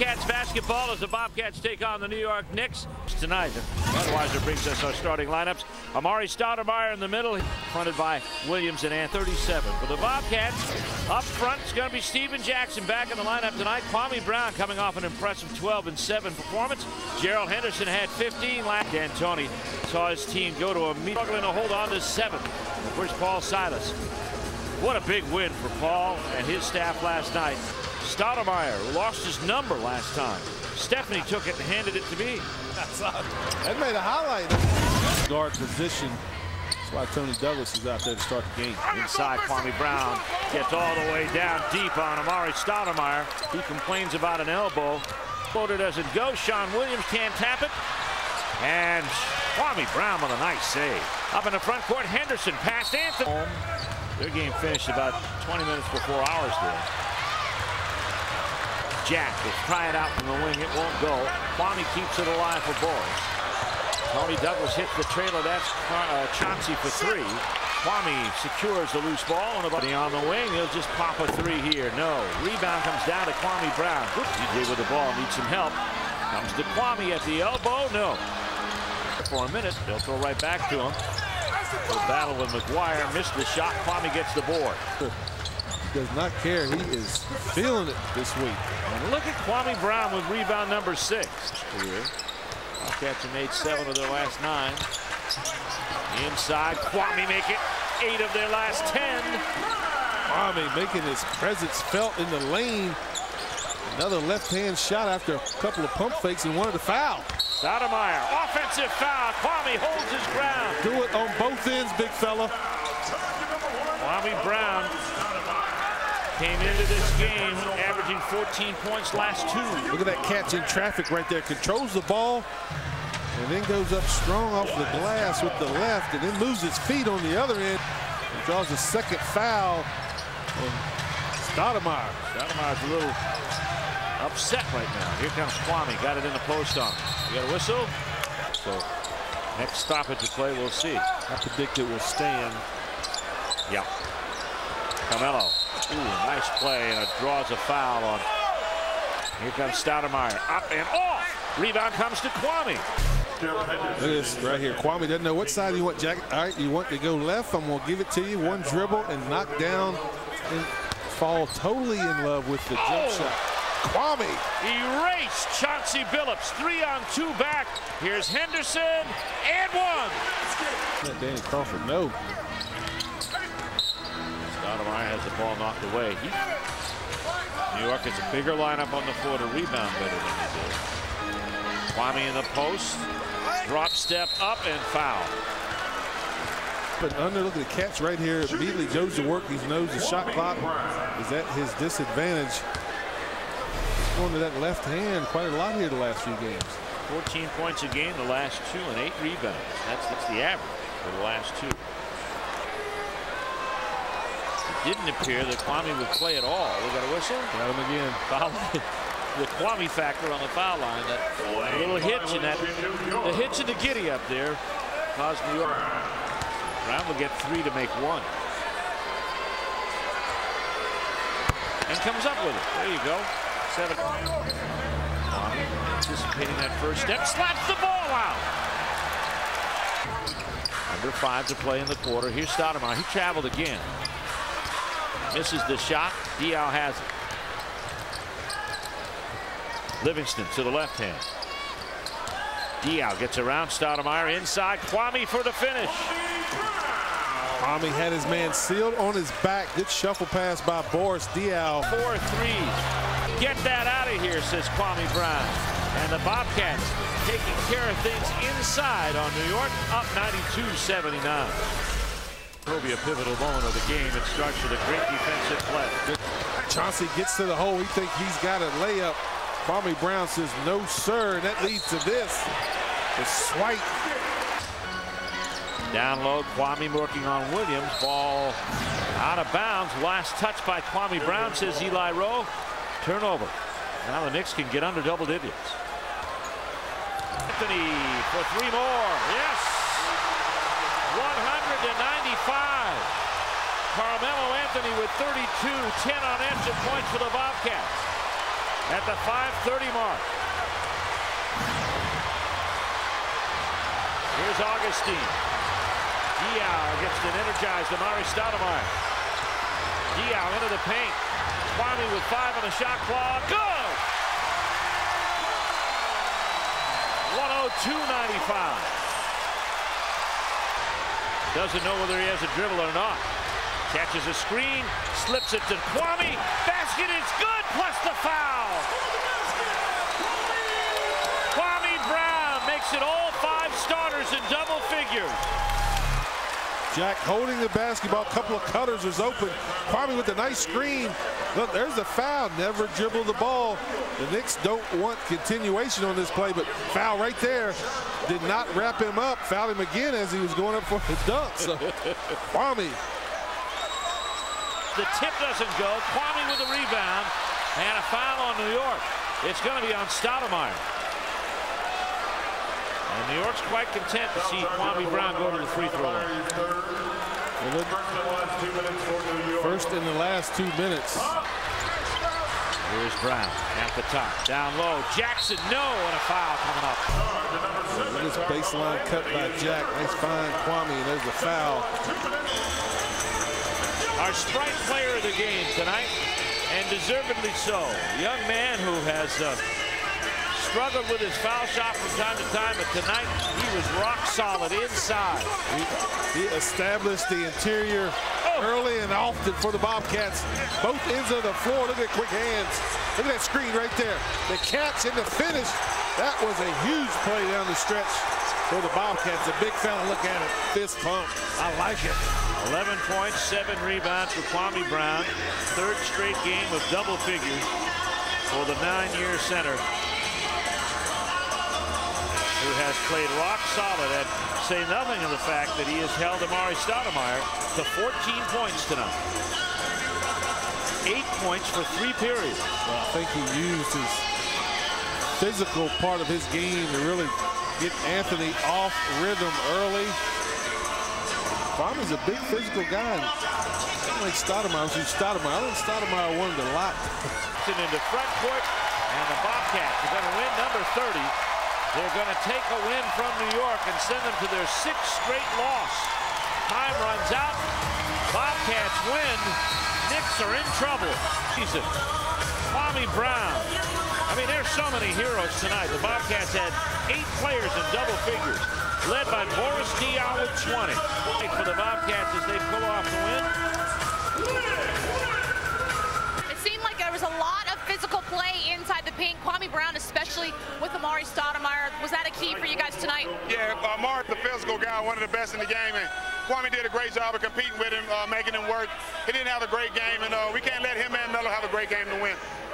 Bobcats basketball as the Bobcats take on the New York Knicks tonight. Budweiser brings us our starting lineups. Amar'e Stoudemire in the middle, fronted by Williams and 37. For the Bobcats, up front, it's going to be Steven Jackson back in the lineup tonight. Kwame Brown coming off an impressive 12-7 performance. Gerald Henderson had 15 last. D'Antoni saw his team go to a meet, struggling to hold on to 7. Where's Paul Silas? What a big win for Paul and his staff last night. Stoudemire lost his number last time. Stephanie took it and handed it to me. That made a highlight. Guard position. That's why Tony Douglas is out there to start the game. Inside, Kwame Brown gets all the way down deep on Amar'e Stoudemire. He complains about an elbow. Quoted as it goes. Sean Williams can't tap it. And Kwame Brown with a nice save. Up in the front court, Henderson past Anthony. Their game finished about 20 minutes before ours did. Jack will try it out from the wing. It won't go. Kwame keeps it alive for Boris. Tony Douglas hits the trailer. That's Chauncey for 3. Kwame secures the loose ball. And on the wing, he'll just pop a 3 here. No. Rebound comes down to Kwame Brown. DJ with the ball needs some help. Comes to Kwame at the elbow. No. For a minute, they'll throw right back to him. The battle with McGuire. Missed the shot. Kwame gets the board. Does not care. He is feeling it this week. And look at Kwame Brown with rebound number 6 here. Bobcats have made 7 of their last 9. Inside, Kwame make it 8 of their last 10. Kwame making his presence felt in the lane. Another left-hand shot after a couple of pump fakes and wanted to foul. Stoudemire, offensive foul. Kwame holds his ground. Do it on both ends, big fella. Kwame Brown came into this game averaging 14 points last 2. Look at that catch in traffic right there. Controls the ball and then goes up strong off the glass with the left and then moves his feet on the other end and draws a second foul on Stoudemire. Stoudemire's a little upset right now. Here comes Kwame. Got it in the post on. You got a whistle? So next stoppage to play, we'll see. I predict it will stand. Yeah. Carmelo. Ooh, nice play, and it draws a foul on. Here comes Stoudemire. Up and off. Rebound comes to Kwame. Look at this right here. Kwame doesn't know what side you want, Jack. All right, you want to go left. I'm going to give it to you. One dribble and knock down and fall totally in love with the jump shot. Kwame erased Chauncey Billups. 3-on-2 back. Here's Henderson and 1. Let Danny Crawford know. Stoudemire has the ball knocked away. New York has a bigger lineup on the floor to rebound better than they did. Kwame in the post. Drop step up and foul. But under, look at the catch right here. Immediately goes to work. He knows the shot clock is at his disadvantage. Going to that left hand quite a lot here the last few games. 14 points a game the last 2 and 8 rebounds. That's the average for the last 2. It didn't appear that Kwame would play at all. We got a whistle. Got him again. Foul. The Kwame factor on the foul line. That little hitch in that, the hitch in the giddy up there caused New York. Brown will get 3 to make 1. And comes up with it. There you go. 7. Kwame anticipating that first step. Slaps the ball out. Under 5 to play in the quarter. Here's Stoudemire. He traveled again. Misses the shot. Diaw has it. Livingston to the left hand. Diaw gets around Stoudemire inside. Kwame for the finish. Kwame had his man sealed on his back. Good shuffle pass by Boris Diaw. 4 threes. Get that out of here, says Kwame Brown. And the Bobcats taking care of things inside on New York, up 92-79. Will be a pivotal moment of the game. It starts with a great defensive play. Chauncey gets to the hole. He thinks he's got a layup. Kwame Brown says, no, sir. And that leads to this. The swipe. Down low, Kwame working on Williams. Ball out of bounds. Last touch by Kwame Brown, says Eli Rowe. Turnover. Now the Knicks can get under double digits. Anthony for 3 more. Yes. 195. Carmelo Anthony with 32. 10 unanswered points for the Bobcats. at the 5:30 mark. Here's Augustine. Diaw against an energized Amar'e Stoudemire. Diaw into the paint. Kwame with 5 on the shot clock. Good! 102.95. Doesn't know whether he has a dribble or not. Catches a screen, slips it to Kwame. Basket is good, plus the foul. Kwame Brown makes it all 5 starters in double figures. Jack holding the basketball, a couple of cutters was open. Kwame with a nice screen. Look, there's the foul, never dribble the ball. The Knicks don't want continuation on this play, but foul right there. Did not wrap him up, fouled him again as he was going up for the dunk. So Kwame. The tip doesn't go. Kwame with the rebound and a foul on New York. It's going to be on Stoudemire. And New York's quite content to see Kwame Brown go to the free throw line. First in the last 2 minutes. Here's Brown at the top. Down low. Jackson, no, and a foul coming up. Look at this baseline cut by Jack. Nice find, Kwame, and there's the foul. Our Sprite player of the game tonight, and deservedly so. A young man who has struggled with his foul shot from time to time, but tonight he was rock solid inside. He established the interior early and often for the Bobcats. Both ends of the floor. Look at quick hands. Look at that screen right there. The catch and the finish. That was a huge play down the stretch for the Bobcats. A big fella, look at it. Fist pump. I like it. 11 points, 7 rebounds for Kwame Brown. 3rd straight game of double figures for the 9-year center, who has played rock solid, and say nothing of the fact that he has held Amar'e Stoudemire to 14 points tonight. 8 points for 3 periods. Well, I think he used his physical part of his game to really get Anthony off rhythm early. Kwame's a big physical guy. Like Stoudemire, I think Stoudemire won it a lot. Into front court, and the Bobcats are going to win number 30. They're going to take a win from New York and send them to their 6th straight loss. Time runs out. Bobcats win. Knicks are in trouble. Kwame Brown. I mean, there's so many heroes tonight. The Bobcats had 8 players in double figures, led by Boris Diaw with 20. For the Bobcats as they pull off the win. It seemed like there was a lot of physical play inside the paint. Kwame Brown, especially with Amar'e Stoudemire. Was that a key for you guys tonight? Yeah, Amar'e's the physical guy, one of the best in the game, and Kwame did a great job of competing with him, making him work. He didn't have a great game, and we can't let him and Melo have a great game to win.